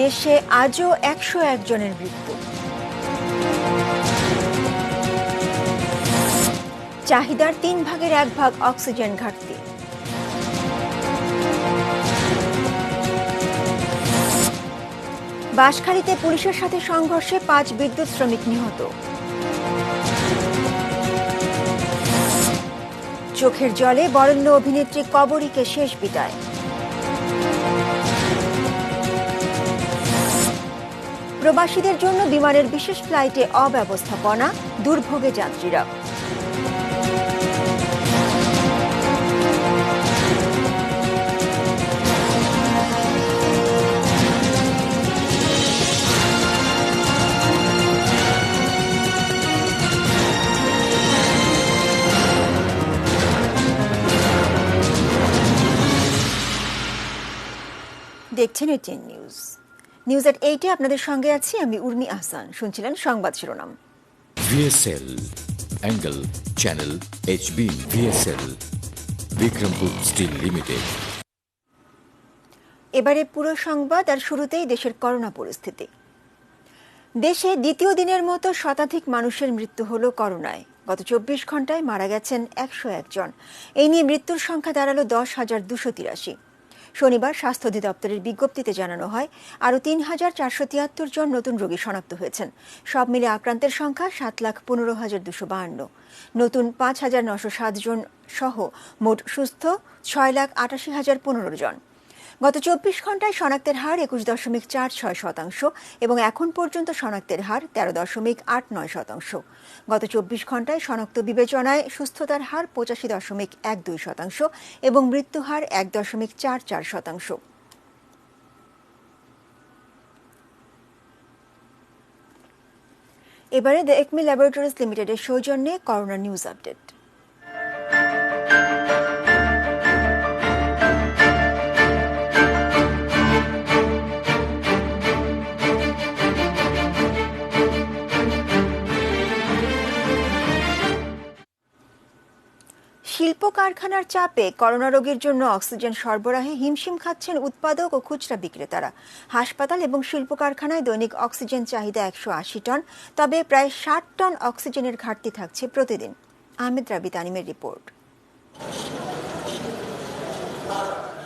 দেশে আজও ১০১ জনের মৃত্যু। চাহিদার ৩ ভাগের ১ ভাগ অক্সিজেন ঘাটতি। বাঁশখালীতে পুলিশের সাথে সংঘর্ষে ৫ বিদ্যুৎ শ্রমিক নিহত। চোখের জলে বরেণ্য অভিনেত্রী কবরীকে শেষ বিদায়। প্রবাসীদের জন্য বিমানের বিশেষ ফ্লাইটে অব্যবস্থাপনা, দুর্ভোগে যাত্রীরা। দেখছেন এটিএন নিউজ। নিউজ এট 8-এ আপনাদের সঙ্গে আছি আমি উর্মি আহসান। শুনছিলেন সংবাদ শিরোনাম। VSL angle channel HB VSL Bikrampur steel limited. এবারে পুরো সংবাদ, আর শুরুতেই দেশের করোনা পরিস্থিতি। দেশে দ্বিতীয় দিনের মতো শতাধিক মানুষের মৃত্যু হলো করোনায়। গত ২৪ ঘন্টায় মারা গেছেন ১০১ জন। এই নিয়ে মৃত্যুর সংখ্যা দাঁড়ালো ১০,২৮৩। শনিবার স্বাস্থ্য অধিদপ্তরের বিজ্ঞপ্তিতে জানানো হয় আরও ৩,৪৭৩ জন নতুন রোগী শনাক্ত হয়েছেন। সব মিলে আক্রান্তের সংখ্যা ৭,১৫,২৫২। নতুন ৫,৯০৭ জন সহ মোট সুস্থ ৬,৮৮,০১৫ জন। গত ২৪ ঘন্টায় শনাক্তের হার ২১.৪৬% এবং এখন পর্যন্ত শনাক্তের হার ১৩.৮৯%। গত ২৪ ঘন্টায় শনাক্ত বিবেচনায় সুস্থতার হার ৮৫.১২% এবং মৃত্যু হার ১.৪৪%। এবারে দ্য একমি ল্যাবরেটরিজ লিমিটেডের সৌজন্যে করোনা নিউজ আপডেট। শিল্প কারখানার চাপে করোনা রোগীর জন্য অক্সিজেন সরবরাহে হিমশিম খাচ্ছেন উৎপাদক ও খুচরা বিক্রেতারা। হাসপাতাল এবং শিল্প কারখানায় দৈনিক অক্সিজেন চাহিদা ১৮০ টন, তবে প্রায় ৬০ টন অক্সিজেনের ঘাটতি থাকছে প্রতিদিন। আহমেদ রাবি তানিমের রিপোর্ট।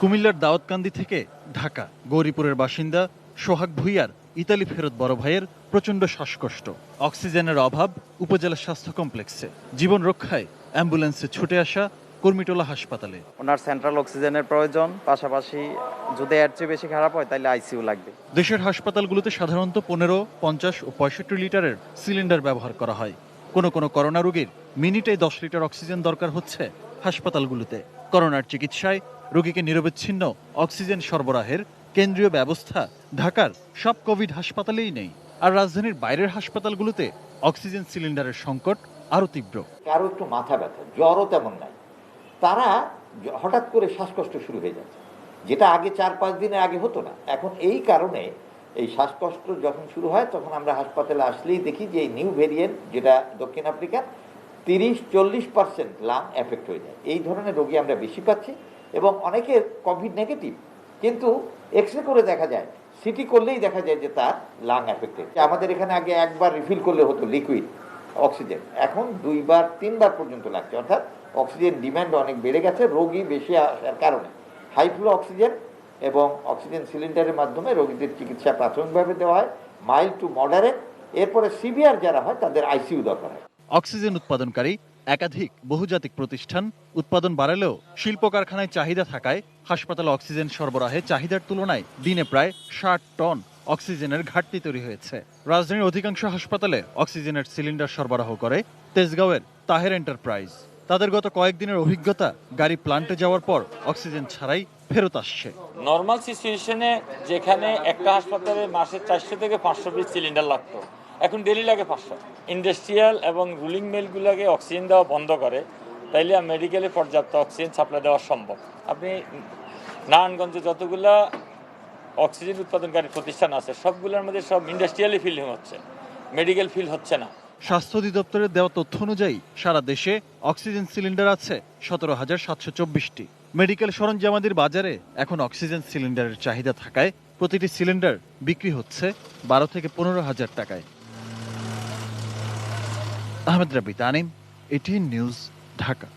কুমিল্লার দাউদকান্দি থেকে ঢাকা গৌরীপুরের বাসিন্দা সোহাগ ভুইয়ার ইতালি ফেরত বড় ভাইয়ের প্রচণ্ড শ্বাসকষ্ট। অক্সিজেনের অভাব উপজেলা স্বাস্থ্য কমপ্লেক্সে। জীবন রক্ষায় অ্যাম্বুলেন্সে ছুটে আসা কর্মীটোলা হাসপাতালে। ওনার সেন্ট্রাল অক্সিজেনের প্রয়োজন, পাশাপাশি যদি এর চেয়ে বেশি খারাপ হয় তাহলে আইসিইউ লাগবে। দেশের হাসপাতালগুলোতে সাধারণত ১৫, ৫০ ও ৬৫ লিটারের সিলিন্ডার ব্যবহার করা হয়। কোনো করোনা রোগীর মিনিটে ১০ লিটার অক্সিজেন দরকার হচ্ছে হাসপাতালগুলোতে। করোনার চিকিৎসায় রোগীকে নিরবচ্ছিন্ন অক্সিজেন সরবরাহের কেন্দ্রীয় ব্যবস্থা ঢাকার সব কোভিড হাসপাতালেই নেই। আর রাজধানীর বাইরের হাসপাতালগুলোতে অক্সিজেন সিলিন্ডারের সংকট আরো তীব্র। কারো একটু মাথা ব্যথা, জ্বরও তেমন নাই, তারা হঠাৎ করে শ্বাসকষ্ট শুরু হয়ে যাচ্ছে, যেটা আগে ৪-৫ দিনের আগে হতো না। এখন এই কারণে এই শ্বাসকষ্ট যখন শুরু হয় তখন আমরা হাসপাতালে আসলেই দেখি যে এই নিউ ভেরিয়েন্ট, যেটা দক্ষিণ আফ্রিকার, ৩০-৪০% লাং এফেক্ট হয়ে যায়। এই ধরনের রোগী আমরা বেশি পাচ্ছি এবং অনেকের কোভিড নেগেটিভ, কিন্তু এক্সরে করে দেখা যায়, সিটি করলেই দেখা যায় যে তার লাং এফেক্টেড। আমাদের এখানে আগে একবার রিফিল করলে হতো লিকুইড অক্সিজেন, এখন ২-৩ বার পর্যন্ত লাগছে। অর্থাৎ অক্সিজেন ডিমান্ড অনেক বেড়ে গেছে রোগী বেশি আসার কারণে। হাই ফ্লো অক্সিজেন এবং অক্সিজেন সিলিন্ডারের মাধ্যমে রোগীদের চিকিৎসা প্রাথমিকভাবে দেওয়া হয়, মাইল্ড টু মডারেট। এরপরে সিভিয়ার যারা হয় তাদের আইসিইউ দরকার হয়। অক্সিজেন উৎপাদনকারী একাধিক বহুজাতিক প্রতিষ্ঠান উৎপাদন বাড়ালেও শিল্প কারখানায় চাহিদা থাকায় হাসপাতালে অক্সিজেন সরবরাহে চাহিদার তুলনায় দিনে প্রায় ৬০ টন অক্সিজেনের ঘাটতি তৈরি হয়েছে। রাজধানীর অধিকাংশ হাসপাতালে অক্সিজেনের সিলিন্ডার সরবরাহ করে তেজগাঁওয়ের তাহের এন্টারপ্রাইজ। তাদের গত কয়েকদিনের অভিজ্ঞতা, গাড়ি প্লান্টে যাওয়ার পর অক্সিজেন ছাড়াই ফেরত আসছে। নর্মাল সিচুয়েশনে যেখানে একটা হাসপাতালে মাসে ৪০০ থেকে ৫০০ পিস সিলিন্ডার লাগতো, এখন ডেলি লাগে ৫০০। ইন্ডাস্ট্রিয়াল এবং রুলিং মিলগুলোকে অক্সিজেন দেওয়া বন্ধ করে, তাইলে মেডিকেলে পর্যাপ্ত অক্সিজেন সাপ্লাই দেওয়া সম্ভব। আপনি নারায়ণগঞ্জে যতগুলো অক্সিজেন উৎপাদনকারী প্রতিষ্ঠান আছে সবগুলোর মধ্যে সব ইন্ডাস্ট্রিয়ালি ফিল হচ্ছে, মেডিকেল ফিল হচ্ছে না। স্বাস্থ্য অধিদপ্তরের দেওয়া তথ্য অনুযায়ী সারা দেশে অক্সিজেন সিলিন্ডার আছে ১৭,৭২৪টি। মেডিকেল সরঞ্জামাদির বাজারে এখন অক্সিজেন সিলিন্ডারের চাহিদা থাকায় প্রতিটি সিলিন্ডার বিক্রি হচ্ছে 12 থেকে 15,000 টাকায়। আহমেদ রাবি তানিম, এটিএন নিউজ, ঢাকা।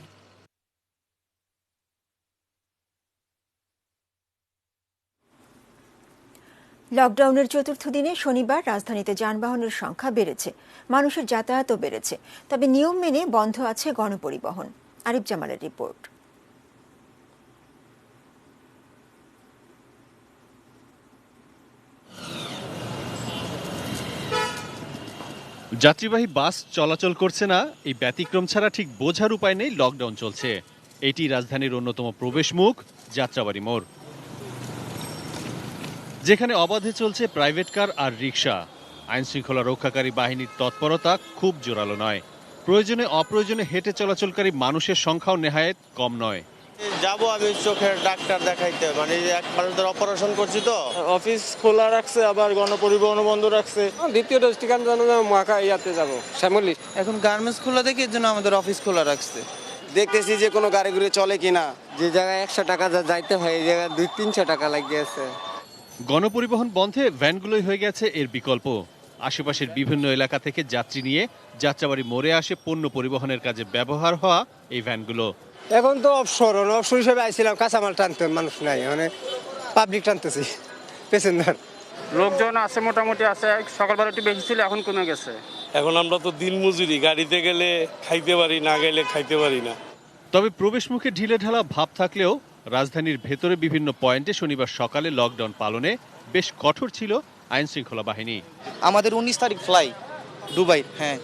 লকডাউনের চতুর্থ দিনে শনিবার রাজধানীতে যানবাহনের সংখ্যা বেড়েছে, মানুষের যাতায়াতও বেড়েছে। তবে নিয়ম মেনে বন্ধ আছে গণপরিবহন। আরিফ জামালের রিপোর্ট। যাত্রীবাহী বাস চলাচল করছে না, এই ব্যতিক্রম ছাড়া ঠিক বোঝার উপায় নেই লকডাউন চলছে। এটি রাজধানীর অন্যতম প্রবেশমুখ যাত্রাবাড়ি মোড়, যেখানে অবাধে চলছে প্রাইভেট কার আর রিক্সা। আইন শৃঙ্খলা রক্ষাকারী বাহিনীর তৎপরতা খুব জোরালো নয়। প্রয়োজনে অপ্রয়োজনে হেঁটে চলাচলকারী মানুষের সংখ্যাও নেহায়েত কম নয়। যাবো আমি চোখের ডাক্তার দেখাইতে, মানে এক মানুষের অপারেশন করছি তো। অফিস খোলা রাখছে, আবার গণপরিবহন বন্ধ রাখছে। দ্বিতীয় ঠিকানা জানো মাখা ইয়াতে যাবো শ্যামলী। এখন গার্মেন্টস খোলা দেখি, এর জন্য আমাদের অফিস খোলা রাখছে। দেখতেছি যে কোনো গাড়ি ঘুরে চলে কিনা। যে জায়গায় 100 টাকা যাইতে হয় এই জায়গায় 200-300 টাকা লাগিয়েছে। গণপরিবহন বন্ধে ভ্যানগুলোই হয়ে গেছে এর বিকল্প। আশেপাশের বিভিন্ন এলাকা থেকে যাত্রী নিয়ে যাত্রাবাড়ি মোড়ে আসে পণ্য পরিবহনের কাজে ব্যবহার হওয়া এই ভ্যানগুলো। এখন তো অবসর হিসেবে আইছিলাম, কাঁচামাল টানতে মানুষ নাই, মানে পাবলিক টানতেছি প্যাসেঞ্জার। লোকজন আছে, মোটামুটি আছে। সকালবেলা একটু বেশি ছিল, এখন কমে গেছে। এখন আমরা তো দিন মজুরি, গাড়িতে গেলে খাইতে পারি, না গেলে খাইতে পারি না। তবে প্রবেশ মুখে ঢিলে ঢালা ভাব থাকলেও রাজধানীর ভেতরে বিভিন্ন পয়েন্টে শনিবার সকালে লকডাউন পালনে বেশ কঠোর ছিল আইন শৃঙ্খলা বাহিনী। আমাদের 19 তারিখ ফ্লাই দুবাই। হ্যাঁ,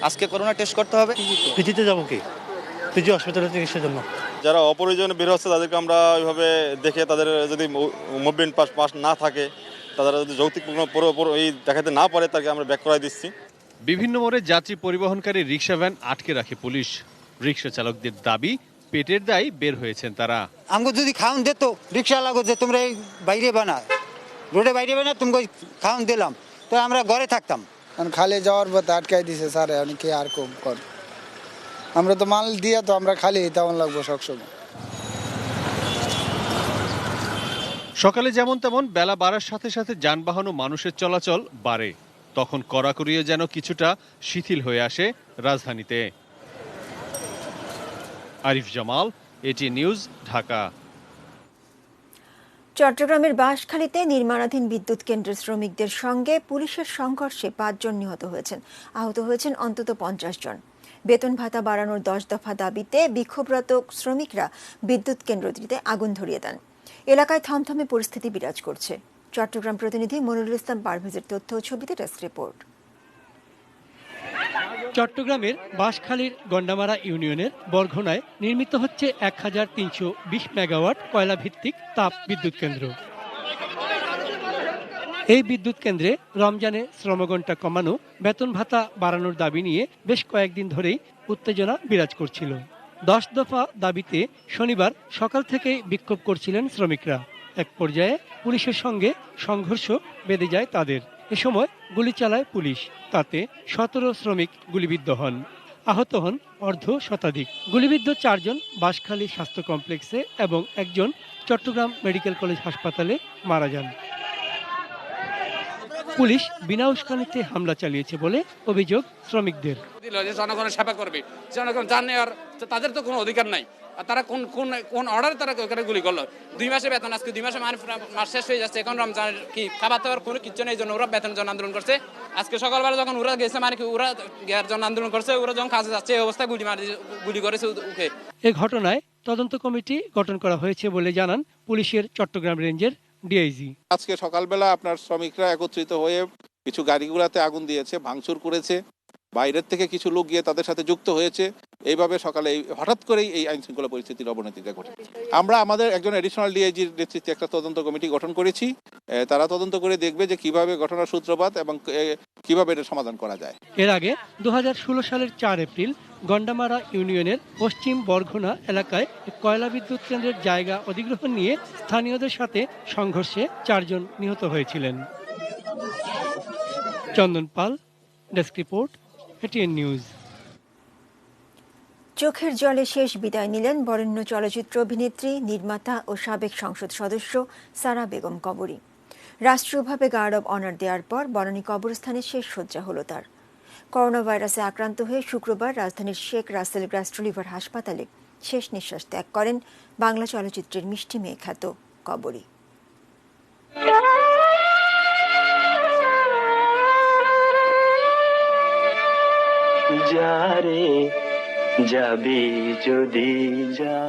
আজকে করোনা টেস্ট করতে হবে। পিজিতে যাবো কি, পিজি হসপিটালে চিকিৎসার জন্য। যারা অপ্রয়োজনে বের হচ্ছে তাদেরকে আমরা ওইভাবে দেখে, তাদের যদি মুভমেন্ট পাস না থাকে, তারা যদি যৌক্তিক এই দেখাতে না পারে, তাকে আমরা ব্যাক করাই দিচ্ছি। বিভিন্ন মোড়ে যাত্রী পরিবহনকারী রিক্সা ভ্যান আটকে রাখে পুলিশ। রিক্সা চালকদের দাবি, পেটের দায় বের হয়েছেন তারা। আমাকে যদি খাওয়ান দিত, রিক্সা লাগো যে তোমরা বাইরে বানা, রোডে বাইরে বানা, তোমাকে খাওয়ান দিলাম, তো আমরা ঘরে থাকতাম। খালি যাওয়ার পথে আটকাই দিছে স্যার, অনেকে আর কম কর। আমরা তো মাল দিয়ে তো আমরা খালি তেমন লাগবো সবসময়। সকালে যেমন তেমন, বেলা বাড়ার সাথে সাথে যানবাহন ও মানুষের চলাচল বাড়ে। তখন কড়াকড়িও যেন কিছুটা শিথিল হয়ে আসে রাজধানীতে। Arif Jamal, ATN news, Dhaka. চট্টগ্রামের বাঁশখালীতে নির্মাণাধীন বিদ্যুৎ কেন্দ্রের শ্রমিকদের সঙ্গে পুলিশের সংঘর্ষে 5 জন নিহত হয়েছেন, আহত হয়েছেন অন্তত 50 জন। বেতন ভাতা বাড়ানোর 10 দফা দাবিতে বিক্ষোভরত শ্রমিকরা বিদ্যুৎ কেন্দ্রটিতে আগুন ধরিয়ে দেন। এলাকায় থমথমে পরিস্থিতি বিরাজ করছে। চট্টগ্রাম প্রতিনিধি মনিরুল ইসলাম পারভেজের তথ্য ও ছবিতে ডেস্ক রিপোর্ট। চট্টগ্রামের বাঁশখালীর গন্ডামারা ইউনিয়নের বরঘোনায় নির্মিত হচ্ছে 1320 মেগাওয়াট কয়লা ভিত্তিক তাপ বিদ্যুৎ কেন্দ্র। এই বিদ্যুৎ কেন্দ্রে রমজানে শ্রমঘণ্টা কমানো, বেতন ভাতা বাড়ানোর দাবি নিয়ে বেশ কয়েকদিন ধরেই উত্তেজনা বিরাজ করছিল। 10 দফা দাবিতে শনিবার সকাল থেকেই বিক্ষোভ করছিলেন শ্রমিকরা। এক পর্যায়ে পুলিশের সঙ্গে সংঘর্ষ বেঁধে যায় তাদের। এ সময় গুলি চালায় পুলিশ, তাতে 17 শ্রমিক গুলিবিদ্ধ হন। আহত হন অর্ধ শতাধিক। গুলিবিদ্ধ 4 জন বাঁশখালী স্বাস্থ্য কমপ্লেক্সে এবং একজন চট্টগ্রাম মেডিকেল কলেজ হাসপাতালে মারা যান। পুলিশ বিনা উস্কানিতে হামলা চালিয়েছে বলে অভিযোগ শ্রমিকদের। জনগণের সেবা করবে, জনগণ জানে, আর তাদের তো কোনো অধিকার নাই। আর তারা কোন কোন কোন অর্ডারে তারা ওখানে গুলি করলো? 2 মাসে বেতন, আজকে 2 মাসে মাস শেষ হয়ে যাচ্ছে, এখন রমজানের কি খাবার দাবার কোনো কিচ্ছু নেই, জন্য ওরা বেতন জন আন্দোলন করছে। আজকে সকালবেলা যখন ওরা গেছে, মানে কি ওরা জন আন্দোলন করছে, ওরা যখন কাজে যাচ্ছে এই অবস্থায় গুলি করেছে ওকে। এই ঘটনায় তদন্ত কমিটি গঠন করা হয়েছে বলে জানান পুলিশের চট্টগ্রাম রেঞ্জের ডিআইজি। আজকে সকালবেলা আপনার শ্রমিকরা একত্রিত হয়ে কিছু গাড়িগুলোতে আগুন দিয়েছে, ভাঙচুর করেছে, বাইরের থেকে কিছু লোক গিয়ে তাদের সাথে যুক্ত হয়েছে। এইভাবে সকালে হঠাৎ করেই এই আইন শৃঙ্খলা পরিস্থিতির অবনতিটা ঘটে। আমরা আমাদের একজন অ্যাডিশনাল ডিআইজির নেতৃত্বে একটা তদন্ত কমিটি গঠন করেছি। তারা তদন্ত করে দেখবে যে কিভাবে ঘটনার সূত্রপাত এবং কিভাবে এটা সমাধান করা যায়। এর আগে 2016 সালের 4 এপ্রিল গন্ডামারা ইউনিয়নের পশ্চিম বরঘোনা এলাকায় কয়লা বিদ্যুৎ কেন্দ্রের জায়গা অধিগ্রহণ নিয়ে স্থানীয়দের সাথে সংঘর্ষে 4 জন নিহত হয়েছিলেন। চন্দন পাল, ডেস্ক রিপোর্ট, এটিএন নিউজ। চোখের জলে শেষ বিদায় নিলেন বরেণ্য চলচ্চিত্র অভিনেত্রী, নির্মাতা ও সাবেক সংসদ সদস্য সারা বেগম কবরী। রাষ্ট্রীয়ভাবে গার্ড অব অনার দেওয়ার পর বনানী কবরস্থানে শেষ শয্যা হলো তার। করোনা ভাইরাসে আক্রান্ত হয়ে শুক্রবার রাজধানীর শেখ রাসেল গ্যাস্ট্রোলিভার হাসপাতালে শেষ নিঃশ্বাস ত্যাগ করেন বাংলা চলচ্চিত্রের মিষ্টি মেয়ে খ্যাত কবরী।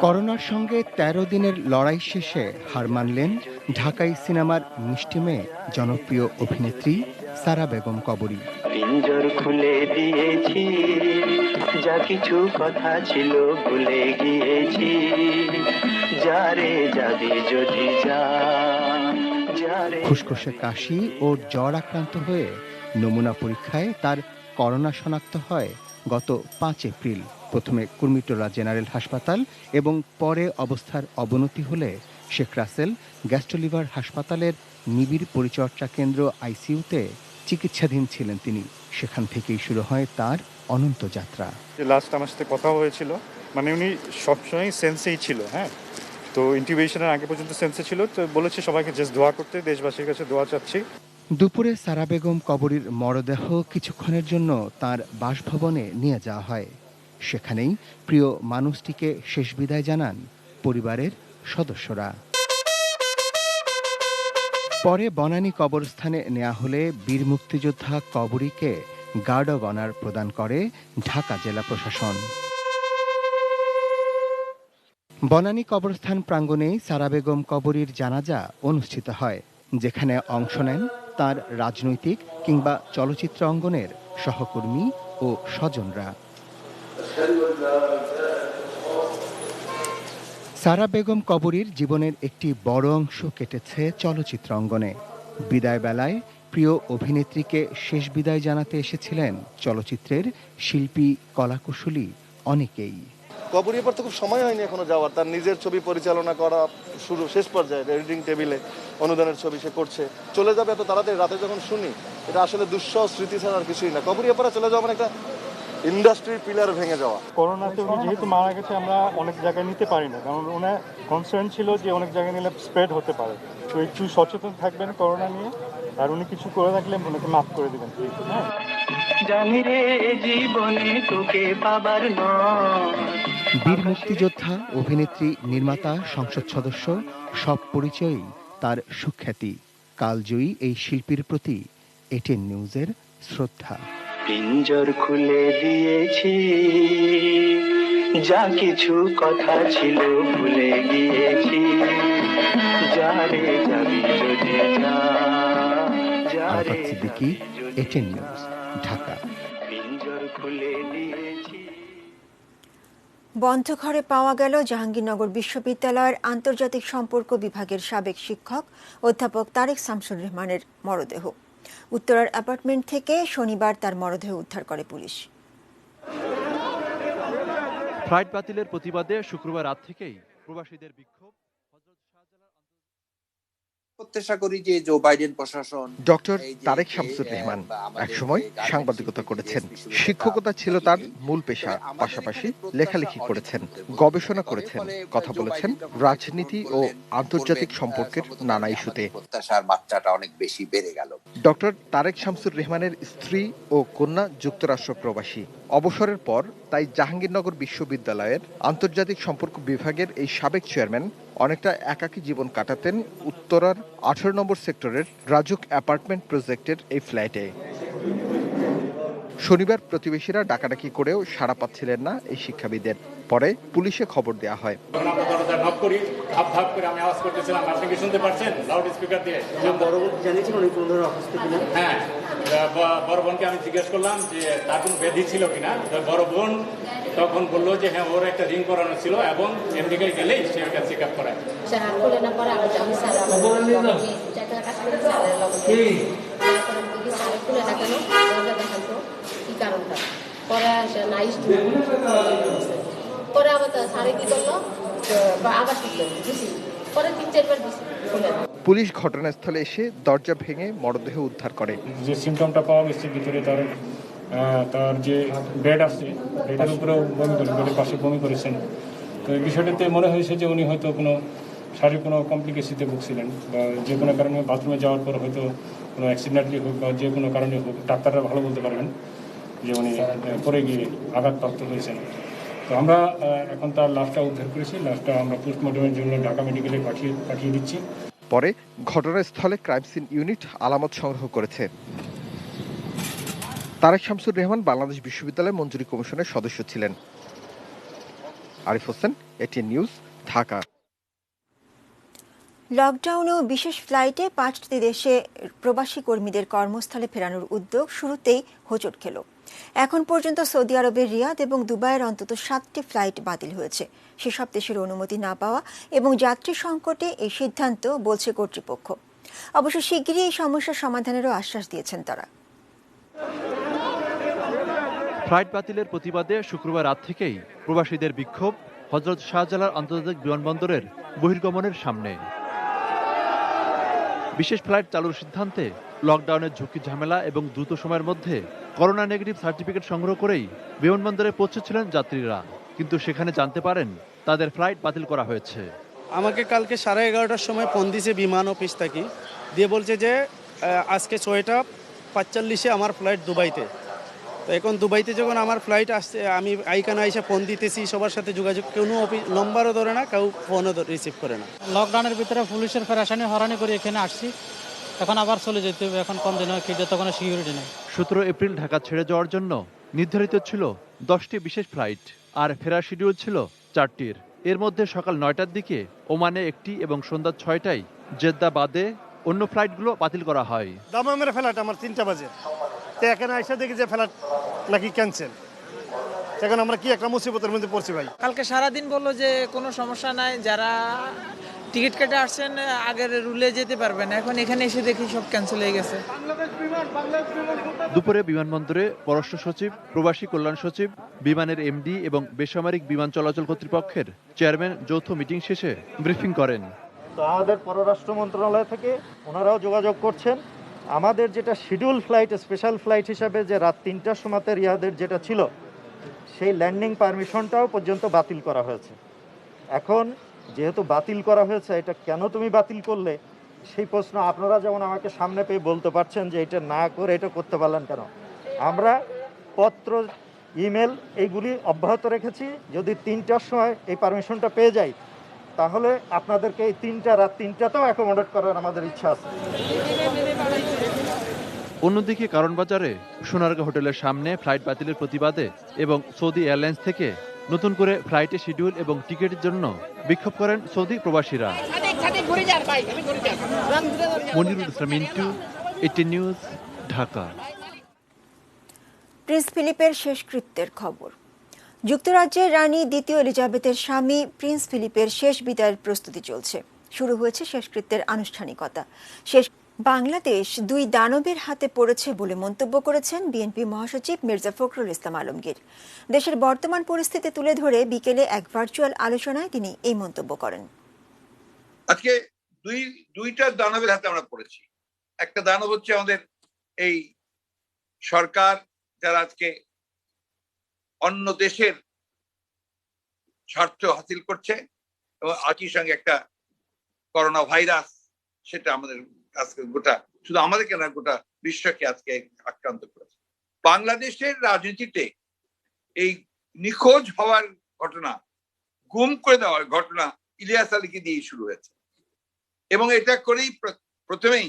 করোনার সঙ্গে ১৩ দিনের লড়াই শেষে হার মানলেন ঢাকাই সিনেমার মিষ্টি মেয়ে জনপ্রিয় অভিনেত্রী সারা বেগম কবরী। পিঞ্জর খুলে দিয়েছি, যা কিছু কথা ছিল ভুলে গিয়েছি, যারে যাবি যদি যা। খুসখুসে কাশি ও জ্বর আক্রান্ত হয়ে নমুনা পরীক্ষায় তার করোনা শনাক্ত হয় গত ৫ এপ্রিল। প্রথমে কুর্মিটোলা জেনারেল হাসপাতাল এবং পরে অবস্থার অবনতি হলে শেখ রাসেল গ্যাস্ট্রোলিভার হাসপাতালের নিবিড় পরিচর্যা কেন্দ্র আইসিইউতে চিকিৎসাধীন ছিলেন তিনি। সেখান থেকেই শুরু হয় তার অনন্ত যাত্রা। লাস্ট আমার সাথে কথা হয়েছিল, মানে উনি সবসময় সেন্সেই ছিল। হ্যাঁ, তো ইন্টিউবেশনের আগে পর্যন্ত সেন্সে ছিল, তো বলেছে সবাইকে জাস্ট দোয়া করতে, দেশবাসীর কাছে দোয়া চাচ্ছি। দুপুরে সারা বেগম কবরীর মরদেহ কিছুক্ষণের জন্য তার বাসভবনে নিয়ে যাওয়া হয়। সেখানেই প্রিয় মানুষটিকে শেষ বিদায় জানান পরিবারের সদস্যরা। পরে বনানী কবরস্থানে নেওয়া হলে বীর মুক্তিযোদ্ধা কবরীকে গার্ড অব অনার প্রদান করে ঢাকা জেলা প্রশাসন। বনানী কবরস্থান প্রাঙ্গণেই সারা বেগম কবরীর জানাজা অনুষ্ঠিত হয়, যেখানে অংশ নেন তার রাজনৈতিক কিংবা চলচ্চিত্র অঙ্গনের সহকর্মী ও স্বজনরা। সারা বেগম কবরীর জীবনের একটি বড় অংশ কেটেছে চলচ্চিত্র অঙ্গনে। বিদায় বেলায় প্রিয় অভিনেত্রীকে শেষ বিদায় জানাতে এসেছিলেন চলচ্চিত্রের শিল্পী, কলাকুশলী অনেকেই। কবরী এবার তো খুব সময় হয়নি এখনো যাওয়ার, তার নিজের ছবি পরিচালনা করা শুরু, শেষ পর্যায়ে এডিটিং টেবিলে অনুদানের ছবি সে করছে। চলে যাবে এত তাড়াতাড়ি, রাতে যখন শুনি এটা আসলে দুঃসহ স্মৃতি ছাড়া আর কিছুই না। কবরী এবার চলে যাওয়া মানে একটা ইন্ডাস্ট্রির পিলার ভেঙে যাওয়া। করোনাতে উনি যেহেতু মারা গেছে, আমরা অনেক জায়গায় নিতে পারি না, কারণ ওনার কনসার্ন ছিল যে অনেক জায়গায় নিলে স্প্রেড হতে পারে। তো একটু সচেতন থাকবেন করোনা নিয়ে, আর উনি কিছু করে থাকলে ওনাকে মাফ করে দেবেন। হ্যাঁ, জানি রে জীবনে তোকে পাবার বীর মুক্তিযোদ্ধা, অভিনেত্রী, নির্মাতা, সংসদ সদস্য সব পরিচয়ই তার সুখ্যাতি। কালজয়ী এই শিল্পীর প্রতি এটিএন নিউজের শ্রদ্ধা। পিঞ্জর খুলে দিয়েছি, যা কিছু কথা ছিল ভুলে গিয়েছি, যারে যাবি যদি যা। আলফাত সিদ্দিকী, এটিএন নিউজ, ঢাকা। পিঞ্জর খুলে দিয়েছি। বন্ধ ঘরে পাওয়া গেল জাহাঙ্গীরনগর বিশ্ববিদ্যালয়ের আন্তর্জাতিক সম্পর্ক বিভাগের সাবেক শিক্ষক অধ্যাপক তারেক শামসুর রহমানের মরদেহ। উত্তরার অ্যাপার্টমেন্ট থেকে শনিবার তার মরদেহ উদ্ধার করে পুলিশ। ফ্লাইট বাতিলের প্রতিবাদে শুক্রবার রাত থেকেই প্রবাসীদের বিক্ষোভ। প্রত্যাশা করি যে জো বাইডেন প্রশাসন। ডক্টর তারেক শামসুর রহমান একসময় সাংবাদিকতা করেছেন, শিক্ষকতা ছিল তার মূল পেশা। পাশাপাশি লেখালেখি করেছেন, গবেষণা করেছেন, কথা বলেছেন রাজনীতি ও আন্তর্জাতিক সম্পর্কের নানা ইস্যুতে। প্রত্যাশার মাত্রাটা অনেক বেশি বেড়ে গেল। ডক্টর তারেক শামসুর রহমানের স্ত্রী ও কন্যা যুক্তরাষ্ট্র প্রবাসী। অবসরের পর তাই জাহাঙ্গীরনগর বিশ্ববিদ্যালয়ের আন্তর্জাতিক সম্পর্ক বিভাগের এই সাবেক চেয়ারম্যান অনেকটা একাকী জীবন কাটাতেন উত্তরার 18 নম্বর সেক্টরের রাজুক অ্যাপার্টমেন্ট প্রজেক্টের এই ফ্ল্যাটে। শনিবার প্রতিবেশীরা ডাকাডাকি করেও সাড়া পাচ্ছিলেন না এই শিক্ষাবিদের। পরে পুলিশে খবর দেওয়া হয়। হ্যাঁ, বড় বোনকে আমি জিজ্ঞেস করলাম যে তার কোনো ব্যাধি ছিল কিনা। বড় বোন তখন বললো যে হ্যাঁ, ওর একটা রিং করানো ছিল এবং এমডিকে গেলেই সে ওটা চেক আপ করায়। পুলিশ ঘটনাস্থলে এসে দরজা ভেঙে মরদেহ উদ্ধার করে। যে সিমটমটা পাওয়া গেছে ভিতরে তার যে বেড আছে, বেডের উপরেও বমি করেন, বেডের পাশে বমি করেছেন। তো এই বিষয়টাতে মনে হয়েছে যে উনি হয়তো কোনো শারীরিক কোনো কমপ্লিকেশিতে ভুগছিলেন বা যে কোনো কারণে বাথরুমে যাওয়ার পর হয়তো কোনো অ্যাক্সিডেন্টলি হোক বা যে কোনো কারণে হোক, ডাক্তাররা ভালো বলতে পারবেন যে উনি পরে গিয়ে আঘাতপ্রাপ্ত হয়েছেন। তো আমরা এখন তার লাশটা উদ্ধার করেছি। লাশটা আমরা পোস্টমর্টমের জন্য ঢাকা মেডিকেলে পাঠিয়ে দিচ্ছি। পরে ঘটনাস্থলে ক্রাইম সিন ইউনিট আলামত সংগ্রহ করেছে। তারেক শামসুর রহমান বাংলাদেশ বিশ্ববিদ্যালয় মঞ্জুরি কমিশনের সদস্য ছিলেন। Arif Hossain, ATN news, Dhaka. লকডাউনেও বিশেষ ফ্লাইটে 5টি দেশে প্রবাসী কর্মীদের কর্মস্থলে ফেরানোর উদ্যোগ শুরুতেই হোঁচট খেল। এখন পর্যন্ত সৌদি আরবের রিয়াদ এবং দুবাইয়ের অন্তত 7টি ফ্লাইট বাতিল হয়েছে। সেসব দেশের অনুমতি না পাওয়া এবং যাত্রী সংকটে এই সিদ্ধান্ত, বলছে কর্তৃপক্ষ। অবশ্য শিগগিরই এই সমস্যার সমাধানেরও আশ্বাস দিয়েছেন তারা। ফ্লাইট বাতিলের প্রতিবাদে শুক্রবার রাত থেকেই প্রবাসীদের বিক্ষোভ হযরত শাহজালাল আন্তর্জাতিক বিমানবন্দরের বহির্গমনের সামনে। বিশেষ ফ্লাইট চালুর সিদ্ধান্তে লকডাউনের ঝুঁকি ঝামেলা এবং দ্রুত সময়ের মধ্যে করোনা নেগেটিভ সার্টিফিকেট সংগ্রহ করেই বিমানবন্দরে পৌঁছেছিলেন যাত্রীরা, কিন্তু সেখানে জানতে পারেন তাদের ফ্লাইট বাতিল করা হয়েছে। আমাকে কালকে 11:30টার সময় ফোন দিয়েছে বিমান অফিস থেকে, দিয়ে বলছে যে আজকে 6:45 আমার ফ্লাইট দুবাইতে। তো এখন দুবাইতে যখন আমার ফ্লাইট আসছে, আমি এইখানে এসে ফোন দিতেছি, সবার সাথে যোগাযোগ, কোনো নম্বরও ধরে না, কেউ ফোনও রিসিভ করে না। লকডাউনের ভিতরে পুলিশের ফেরাসানি হরানি করে এখানে আসছি, এখন আবার চলে যেতে হবে। এখন কোন দিন কি যেতে কোনো সিকিউরিটি নেই। 17 এপ্রিল ঢাকা ছেড়ে যাওয়ার জন্য নির্ধারিত ছিল 10টি বিশেষ ফ্লাইট, আর ফেরার শিডিউল ছিল 4টির। এর মধ্যে সকাল 9টার দিকে ওমানে 1টি এবং সন্ধ্যা 6টায় জেদ্দা বাদে অন্য ফ্লাইটগুলো বাতিল করা হয়। দামামের ফ্লাইট আমার 3টা বাজে, তো এখানে আইসা দেখি যে ফ্লাইট নাকি ক্যান্সেল। এখন আমরা কি একটা মুসিবতের মধ্যে পড়ছি ভাই। কালকে সারাদিন বললো যে কোনো সমস্যা নাই, যারা টিকিট কেটে আসছেন আগের রুলে যেতে পারবেন। এখন এখানে এসে দেখি সব ক্যান্সেল হয়ে গেছে। দুপুরে বিমানবন্দরে পররাষ্ট্র সচিব, প্রবাসী কল্যাণ সচিব, বিমানের এমডি এবং বেসামরিক বিমান চলাচল কর্তৃপক্ষের চেয়ারম্যান যৌথ মিটিং শেষে ব্রিফিং করেন। তো আমাদের পররাষ্ট্র মন্ত্রণালয় থেকে ওনারাও যোগাযোগ করছেন। আমাদের যেটা শিডিউল ফ্লাইট, স্পেশাল ফ্লাইট হিসাবে যে রাত 3টার সময়তে রিয়াদের যেটা ছিল, সেই ল্যান্ডিং পারমিশনটাও পর্যন্ত বাতিল করা হয়েছে। এখন যেহেতু বাতিল করা হয়েছে, এটা কেন তুমি বাতিল করলে, সেই প্রশ্ন আপনারা যেমন আমাকে সামনে পেয়ে বলতে পারছেন যে এটা না করে এটা করতে পারলেন কেন। আমরা পত্র, ইমেল এইগুলি অব্যাহত রেখেছি। যদি 3টার সময় এই পারমিশনটা পেয়ে যাই, তাহলে আপনাদেরকে এই রাত 3টাতেও অ্যাকোমোডেট করার আমাদের ইচ্ছা আছে। অন্যদিকে কারণ বাজারে সোনারগাঁ হোটেলের সামনে ফ্লাইট বাতিলের প্রতিবাদে এবং সৌদি এয়ারলাইন্স থেকে নতুন করে ফ্লাইটের শিডিউল এবং টিকিটের জন্য বিক্ষোভ করেন সৌদি প্রবাসীরা। Monirul Islam Mintu, ATN news, Dhaka. Prince ফিলিপের শেষকৃত্যের খবর। যুক্তরাজ্যের রানী দ্বিতীয় এলিজাবেথের স্বামী প্রিন্স ফিলিপের শেষ বিদায়ের প্রস্তুতি চলছে। শুরু হয়েছে শেষকৃত্যের আনুষ্ঠানিকতা। বাংলাদেশ 2 দানবের হাতে পড়েছে বলে মন্তব্য করেছেন বিএনপি মহাসচিব মির্জা ফখরুল ইসলাম আলমগীর। দেশের বর্তমান পরিস্থিতি তুলে ধরে বিকেলে এক ভার্চুয়াল আলোচনায় তিনি এই মন্তব্য করেন। আজকে দুইটা দানবের হাতে আমরা পড়েছি। একটা দানব হচ্ছে আমাদের এই সরকার, যারা আজকে অন্য দেশের স্বার্থ হাসিল করছে, এবং একই সঙ্গে একটা করোনা ভাইরাস, সেটা আমাদের আজকে গোটা, শুধু আমাদেরকে না, গোটা বিশ্বকে আজকে আক্রান্ত করেছে। বাংলাদেশের রাজনীতিতে এই নিখোঁজ হওয়ার ঘটনা, গুম করে দেওয়ার ঘটনা ইলিয়াস আলীকে দিয়েই শুরু হয়েছে, এবং এটা করেই প্রথমেই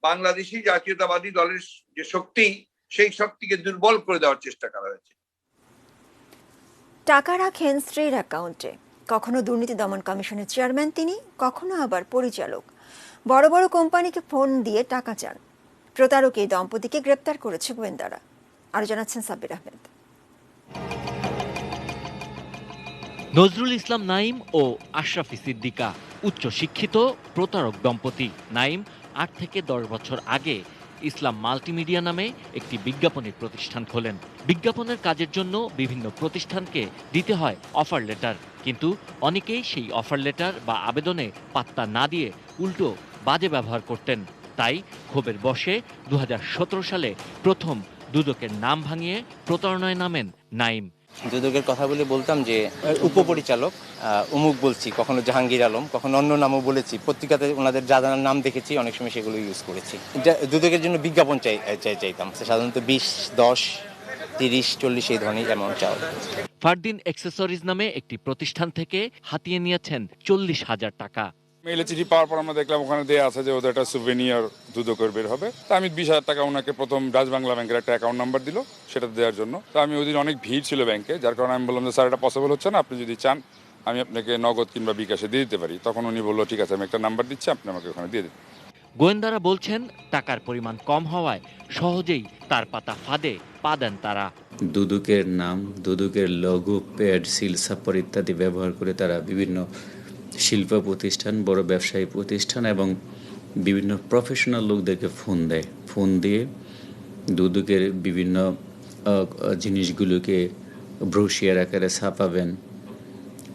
বাংলাদেশি জাতীয়তাবাদী দলের যে শক্তি, সেই শক্তিকে দুর্বল করে দেওয়ার চেষ্টা করা হয়েছে। টাকা রাখেন স্ত্রীর অ্যাকাউন্টে। কখনো দুর্নীতি দমন কমিশনের চেয়ারম্যান তিনি, কখনো আবার পরিচালক। বড় বড় কোম্পানিকে ফোন দিয়ে টাকা চান। প্রতারক এই দম্পতিকে গ্রেপ্তার করেছে গোয়েন্দারা। আরো জানাচ্ছেন সাব্বির আহমেদ। নজরুল ইসলাম নাইম ও আশরাফি সিদ্দিকা উচ্চ শিক্ষিত প্রতারক দম্পতি। নাইম 8 থেকে 10 বছর আগে ইসলাম মাল্টিমিডিয়া নামে একটি বিজ্ঞাপনের প্রতিষ্ঠান খোলেন। বিজ্ঞাপনের কাজের জন্য বিভিন্ন প্রতিষ্ঠানকে দিতে হয় অফার লেটার, কিন্তু অনেকেই সেই অফার লেটার বা আবেদনে পাত্তা না দিয়ে উল্টো বাজে ব্যবহার করতেন। তাই ক্ষোভের বশে 2017 সালে প্রথম দুদকের নাম ভাঙিয়ে প্রতারণায় নামেন নাইম। দুদকের কথা বলে বলতাম যে উপপরিচালক অমুক বলছি, কখনো জাহাঙ্গীর আলম, কখনো অন্য নামও বলেছি। পত্রিকাতে ওনাদের যা যা নাম দেখেছি অনেক সময় সেগুলো ইউজ করেছি। দুদকের জন্য বিজ্ঞাপন চাইতাম, সাধারণত 20, 10, 30, 40 এই ধরনের অ্যামাউন্ট চাওয়া। ফারদিন অ্যাক্সেসরিজ নামে একটি প্রতিষ্ঠান থেকে হাতিয়ে নিয়েছেন 40,000 টাকা। মেইলে চিঠি পাওয়ার পর আমরা দেখলাম ওখানে দেওয়া আছে যে ওদের একটা সুভেনিয়ার দুদকের বের হবে। তা আমি 20,000 টাকা ওনাকে প্রথম রাজবাংলা ব্যাংকের একটা অ্যাকাউন্ট নাম্বার দিল সেটা দেওয়ার জন্য। তো আমি ওই দিন অনেক ভিড় ছিল ব্যাংকে, যার কারণে আমি বললাম যে স্যার এটা পসিবল হচ্ছে না, আপনি যদি চান আমি আপনাকে নগদ কিংবা বিকাশে দিয়ে দিতে পারি। তখন উনি বললো ঠিক আছে, আমি একটা নাম্বার দিচ্ছি, আপনি আমাকে ওখানে দিয়ে দিন। গোয়েন্দারা বলছেন টাকার পরিমাণ কম হওয়ায় সহজেই তার পাতা ফাঁদে পা দেন তারা। দুদকের নাম, দুদকের লোগো, প্যাড, সিল, সাপ্পর ইত্যাদি ব্যবহার করে তারা বিভিন্ন শিল্প প্রতিষ্ঠান, বড় ব্যবসায়ী প্রতিষ্ঠান এবং বিভিন্ন প্রফেশনাল লোকদেরকে ফোন দিয়ে দুদকের বিভিন্ন জিনিসগুলোকে ব্রোশিয়ার আকারে ছাপাবেন,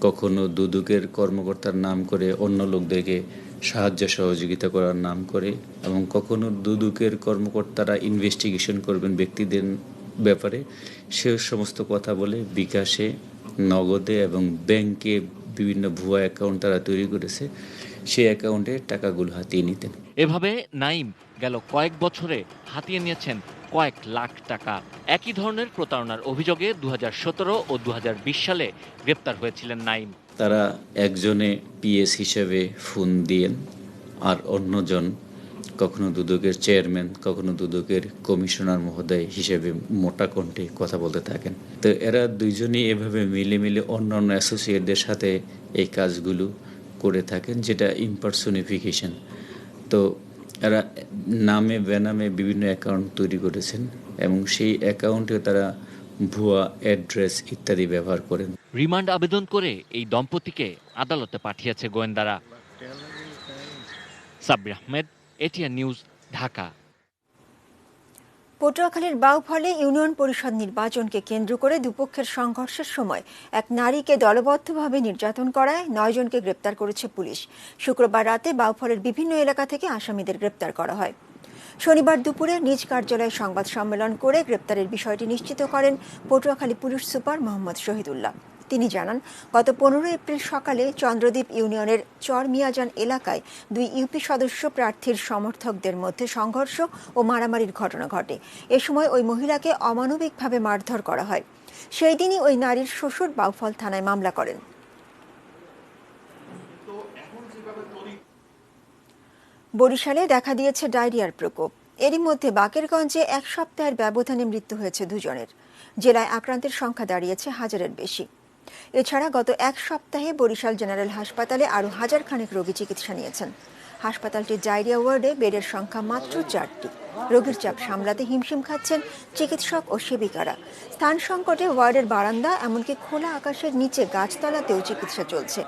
কখনো দুদকের কর্মকর্তার নাম করে অন্য লোকদেরকে সাহায্য সহযোগিতা করার নাম করে, এবং কখনো দুদকের কর্মকর্তারা ইনভেস্টিগেশন করবেন ব্যক্তিদের ব্যাপারে, সে সমস্ত কথা বলে বিকাশে, নগদে এবং ব্যাংকে বিভিন্ন ভুয়া অ্যাকাউন্ট তারা তৈরি করেছে, সেই অ্যাকাউন্টে টাকাগুলো হাতিয়ে নিতেন। এভাবে নাইম গেল কয়েক বছরে হাতিয়ে নিয়েছেন কয়েক লাখ টাকা। একই ধরনের প্রতারণার অভিযোগে 2017 ও 2020 সালে গ্রেপ্তার হয়েছিলেন নাইম। তারা একজনে পিএস হিসেবে ফোন দিয়েন, আর অন্যজন কখনো দুদকের চেয়ারম্যান, কখনো দুদকের কমিশনার মহোদয় হিসেবে মোটা কণ্ঠে কথা বলতে থাকেন। তো এরা দুইজনই এভাবে মিলে অন্যান্য অ্যাসোসিয়েটদের সাথে এই কাজগুলো করে থাকেন, যেটা ইম্পারসোনিফিকেশন। তো এরা নামে বেনামে বিভিন্ন অ্যাকাউন্ট তৈরি করেছেন এবং সেই অ্যাকাউন্টে তারা ভুয়া অ্যাড্রেস ইত্যাদি ব্যবহার করেন। রিমান্ড আবেদন করে এই দম্পতিকে আদালতে পাঠিয়েছে গোয়েন্দারা। Sabbir Ahmed, ATN news, Dhaka. পটুয়াখালীর বাউফলে ইউনিয়ন পরিষদ নির্বাচনকে কেন্দ্র করে দুপক্ষের সংঘর্ষের সময় এক নারীকে দলবদ্ধভাবে নির্যাতন করায় 9 জনকে গ্রেপ্তার করেছে পুলিশ। শুক্রবার রাতে বাউফলের বিভিন্ন এলাকা থেকে আসামিদের গ্রেপ্তার করা হয়। শনিবার দুপুরে নিজ কার্যালয়ে সংবাদ সম্মেলন করে গ্রেপ্তারের বিষয়টি নিশ্চিত করেন পটুয়াখালী পুলিশ সুপার মোহাম্মদ শহীদুল্লাহ। তিনি জানান, গত 15 এপ্রিল সকালে চন্দ্রদ্বীপ ইউনিয়নের চর মিয়াজান এলাকায় 2 ইউপি সদস্য প্রার্থীর সমর্থকদের মধ্যে সংঘর্ষ ও মারামারির ঘটনা ঘটে। এ সময় ওই মহিলাকে অমানবিকভাবে মারধর করা হয়। সেই দিনই ওই নারীর শ্বশুর বাউফল থানায় মামলা করেন। বরিশালে দেখা দিয়েছে ডায়রিয়ার প্রকোপ। এরই মধ্যে বাকেরগঞ্জে 1 সপ্তাহের ব্যবধানে মৃত্যু হয়েছে 2 জনের। জেলায় আক্রান্তের সংখ্যা দাঁড়িয়েছে 1000-এর বেশি। এছাড়া গত 1 সপ্তাহে বরিশাল জেনারেল হাসপাতালে আরও 1000 খানেক রোগী চিকিৎসা নিয়েছেন। হাসপাতালটির ডায়রিয়া ওয়ার্ডে বেডের সংখ্যা মাত্র 4টি। রোগীর চাপ সামলাতে হিমশিম খাচ্ছেন চিকিৎসক ও সেবিকারা। স্থান সংকটে ওয়ার্ডের বারান্দা, এমনকি খোলা আকাশের নিচে গাছতলাতেও চিকিৎসা চলছে।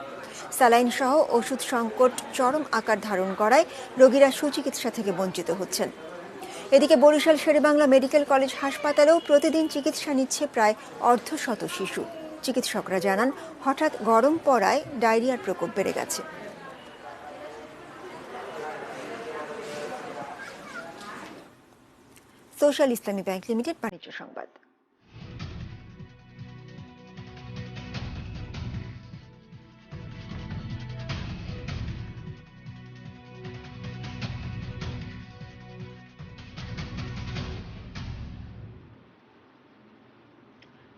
স্যালাইন সহ ওষুধ সংকট চরম আকার ধারণ করায় রোগীরা সুচিকিৎসা থেকে বঞ্চিত হচ্ছেন। এদিকে বরিশাল শেরেবাংলা মেডিকেল কলেজ হাসপাতালেও প্রতিদিন চিকিৎসা নিচ্ছে প্রায় 150 শিশু। চিকিৎসকরা জানান, হঠাৎ গরম পড়ায় ডায়রিয়ার প্রকোপ বেড়ে গেছে। সোশ্যাল ইসলামী ব্যাংক লিমিটেড বাণিজ্য সংবাদ।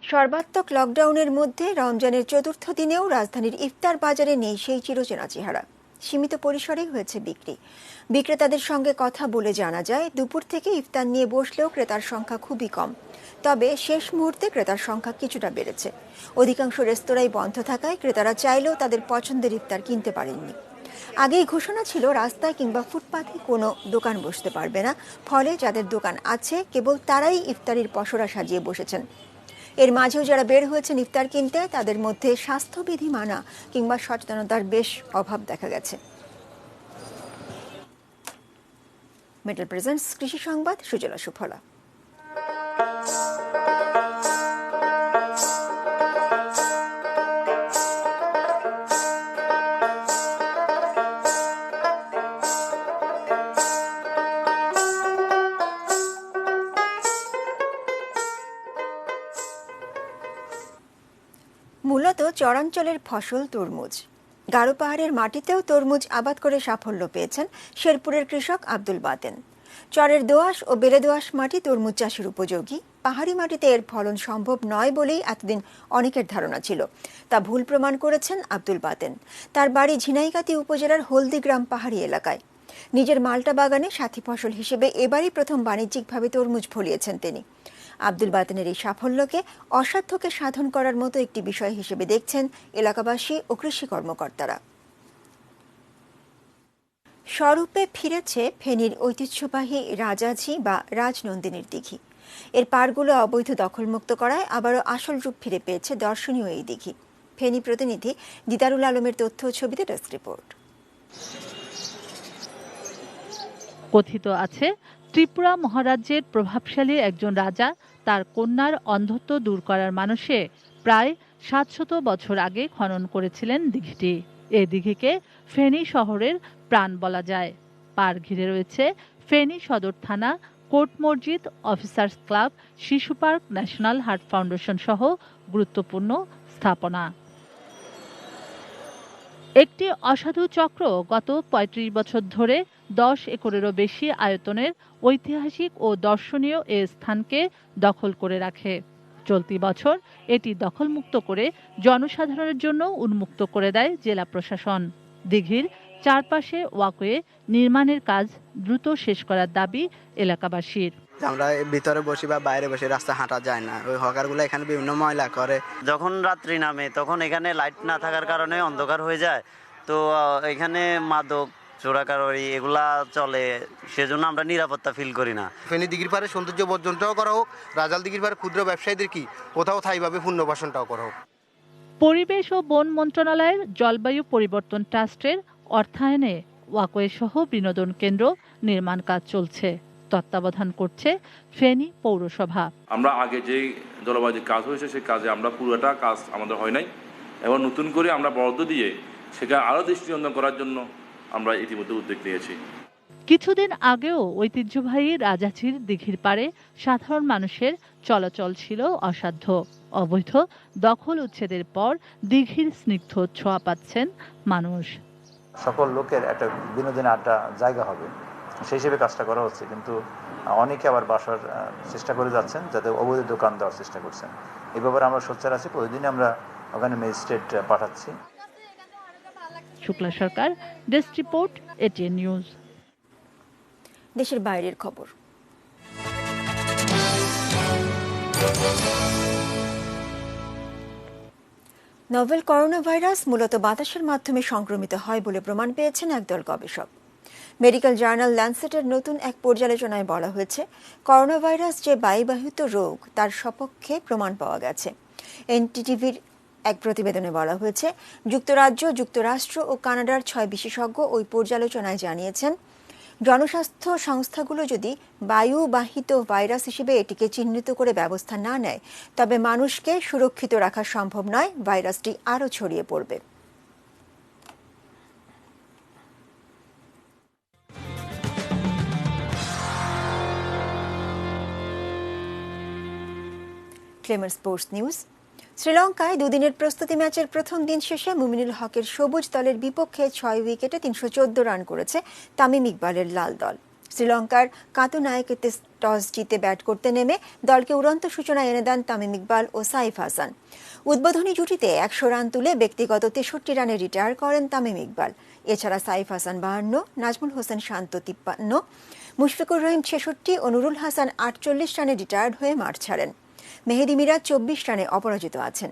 সর্বাত্মক লকডাউনের মধ্যে রমজানের 4র্থ দিনেও রাজধানীর ইফতার বাজারে নেই সেই চিরচেনা চেহারা। সীমিত পরিসরেই হয়েছে বিক্রি। বিক্রেতাদের সঙ্গে কথা বলে জানা যায়, দুপুর থেকে ইফতার নিয়ে বসলেও ক্রেতার সংখ্যা খুবই কম। তবে শেষ মুহূর্তে ক্রেতার সংখ্যা কিছুটা বেড়েছে। অধিকাংশ রেস্তোরাঁই বন্ধ থাকায় ক্রেতারা চাইলেও তাদের পছন্দের ইফতার কিনতে পারেননি। আগেই ঘোষণা ছিল রাস্তায় কিংবা ফুটপাথে কোনো দোকান বসতে পারবে না। ফলে যাদের দোকান আছে কেবল তারাই ইফতারির পসরা সাজিয়ে বসেছেন। এর মাঝেও যারা বের হয়েছেন ইফতার কিনতে, তাদের মধ্যে স্বাস্থ্যবিধি মানা কিংবা সচেতনতার বেশ অভাব দেখা গেছে। মেটাল প্রেজেন্টস কৃষি সংবাদ, সুজলা সুফলা। মূলত চরাঞ্চলের ফসল তরমুজ। গারো পাহাড়ের মাটিতেও তরমুজ আবাদ করে সাফল্য পেয়েছেন শেরপুরের কৃষক আব্দুল বাতেন। চরের দোআঁশ ও বেলে দোআঁশ মাটি তরমুজ চাষের উপযোগী। পাহাড়ি মাটিতে এর ফলন সম্ভব নয় বলেই এতদিন অনেকের ধারণা ছিল, তা ভুল প্রমাণ করেছেন আব্দুল বাতেন। তার বাড়ি ঝিনাইগাতি উপজেলার হলদিগ্রাম পাহাড়ি এলাকায়। নিজের মাল্টা বাগানে সাথী ফসল হিসেবে এবারই প্রথম বাণিজ্যিকভাবে তরমুজ ফলিয়েছেন তিনি। আব্দুল বাতেনের এই সাফল্যকে অসাধ্যকে সাধন করার মতো একটি বিষয় হিসেবে দেখছেন এলাকাবাসী ও কৃষি কর্মকর্তারা। স্বরূপে ফিরেছে ফেনীর ঐতিহ্যবাহী রাজাঝি বা রাজনন্দিনীর দিঘি। এর পাড়গুলো অবৈধ দখলমুক্ত করায় আবারও আসল রূপ ফিরে পেয়েছে দর্শনীয় এই দিঘি। ফেনী প্রতিনিধি দিদারুল আলমের তথ্য ও ছবিতে ডেস্ক রিপোর্ট। কথিত আছে, ত্রিপুরা মহারাজ্যের প্রভাবশালী একজন রাজা তার কন্যার অন্ধত্ব দূর করার মানসে প্রায় ৭০০ বছর আগে খনন করেছিলেন দিঘিটি। এই দিঘিকে ফেনী শহরের প্রাণ বলা যায়। পাড় ঘিরে রয়েছে ফেনী সদর থানা, কোর্ট মসজিদ, অফিসার্স ক্লাব, শিশু পার্ক, ন্যাশনাল হার্ট ফাউন্ডেশন সহ গুরুত্বপূর্ণ স্থাপনা। একটি অসাধু চক্র গত ৩৫ বছর ধরে ১০ একরেরও বেশি আয়তনের ঐতিহাসিক ও দর্শনীয় এ স্থানকে দখল করে রাখে। চলতি বছর এটি দখলমুক্ত করে জনসাধারণের জন্য উন্মুক্ত করে দেয় জেলা প্রশাসন। দিঘির চারপাশে ওয়াকওয়ে নির্মাণের কাজ দ্রুত শেষ করার দাবি এলাকাবাসীর। আমরা ভিতরে বসি বা বাইরে বসে রাস্তা হাঁটা যায় না, ওই হকারগুলো এখানে বিভিন্ন ময়লা করে। যখন রাত্রি নামে তখন এখানে লাইট না থাকার কারণে অন্ধকার হয়ে যায়, তো এখানে মাদক চোরাকারী এগুলা চলে, সেজন্য আমরা নিরাপত্তা ফিল করি না। ফেনী দিঘির পাড়ে সৌন্দর্য বর্জনটাও করা হোক, রাজাল দিঘির পাড়ে ক্ষুদ্র ব্যবসায়ীদের কি কোথাও থাইভাবে পুনর্বাসনটাও করা হোক। পরিবেশ ও বন মন্ত্রণালয়ের জলবায়ু পরিবর্তন ট্রাস্টের অর্থায়নে ওয়াকওয়ে সহ বিনোদন কেন্দ্র নির্মাণ কাজ চলছে। তত্ত্বাবধান করছে ফেনী পৌরসভা। আমরা আগে যে জলবায়ু কাজ হয়েছে সেই কাজে আমরা পুরোটা কাজ আমাদের হয় নাই, এবং নতুন করে আমরা বরাদ্দ দিয়ে সেটা আরো দৃষ্টিনন্দন করার জন্য আমরা ইতিমধ্যে উদ্যোগ নিয়েছি। কিছুদিন আগেও ঐতিহ্যবাহী রাজাঝির দিঘির পাড়ে সাধারণ মানুষের চলাচল ছিল অসাধ্য। অবৈধ দখল উচ্ছেদের পর দিঘির স্নিগ্ধ ছোঁয়া পাচ্ছেন মানুষ। সকল লোকের একটা বিনোদনের আড্ডা জায়গা হবে সেই হিসেবে কাজটা করা হচ্ছে, কিন্তু অনেকে আবার বাসার চেষ্টা করে যাচ্ছেন, যাতে অবৈধ দোকান দেওয়ার চেষ্টা করছেন। এই ব্যাপারে আমরা সোচ্চার আছি, প্রতিদিন আমরা ওখানে ম্যাজিস্ট্রেট পাঠাচ্ছি। শুক্লা সরকার, ডেস্ক রিপোর্ট, এটিএন নিউজ। দেশের বাইরের খবর। নভেল করোনা ভাইরাস মূলত বাতাসের মাধ্যমে সংক্রমিত হয় বলে প্রমাণ পেয়েছেন একদল গবেষক। মেডিকেল জার্নাল ল্যান্সেটের নতুন এক পর্যালোচনায় বলা হয়েছে, করোনা ভাইরাস যে বায়ুবাহিত রোগ তার সপক্ষে প্রমাণ পাওয়া গেছে। এনটিটিভির এক প্রতিবেদনে বলা হয়েছে, যুক্তরাজ্য, যুক্তরাষ্ট্র ও কানাডার ৬ বিশেষজ্ঞ ওই পর্যালোচনায় জানিয়েছেন, জনস্বাস্থ্য সংস্থাগুলো যদি বায়ুবাহিত ভাইরাস হিসেবে এটিকে চিহ্নিত করে ব্যবস্থা না নেয়, তবে মানুষকে সুরক্ষিত রাখা সম্ভব নয়, ভাইরাসটি আরও ছড়িয়ে পড়বে। ক্লেমার স্পোর্টস নিউজ। শ্রীলঙ্কায় দুদিনের প্রস্তুতি ম্যাচের প্রথম দিন শেষে মুমিনুল হকের সবুজ দলের বিপক্ষে ৬ উইকেটে ৩১৪ রান করেছে তামিম ইকবালের লাল দল। শ্রীলঙ্কার কাতুনায়কেতে টস জিতে ব্যাট করতে নেমে দলকে উড়ন্ত সূচনা এনে দেন তামিম ইকবাল ও সাইফ হাসান। উদ্বোধনী জুটিতে ১০০ রান তুলে ব্যক্তিগত ৬৩ রানে রিটায়ার করেন তামিম ইকবাল। এছাড়া সাইফ হাসান ৫২, নাজমুল হোসেন শান্ত ৫৩, মুশফিকুর রহিম ৬৬ ও নুরুল হাসান ৪৮ রানে রিটায়ার্ড হয়ে মাঠ ছাড়েন। মেহেদি মিরাজ ২৪ রানে অপরাজিত আছেন।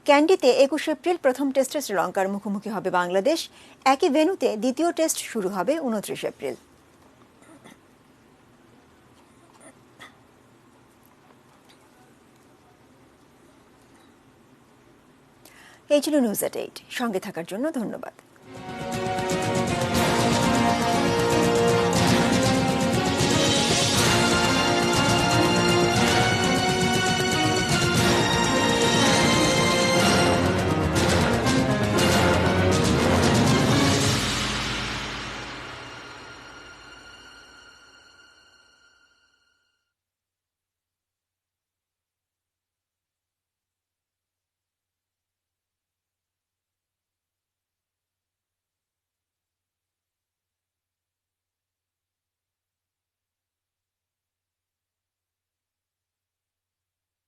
ক্যান্ডিতে ২১ এপ্রিল প্রথম টেস্টে শ্রীলঙ্কার মুখোমুখি হবে বাংলাদেশ। একই ভেন্যুতে দ্বিতীয় টেস্ট শুরু হবে ২৯ এপ্রিল। এই ছিল নিউজ এট ৮। সঙ্গে থাকার জন্য ধন্যবাদ।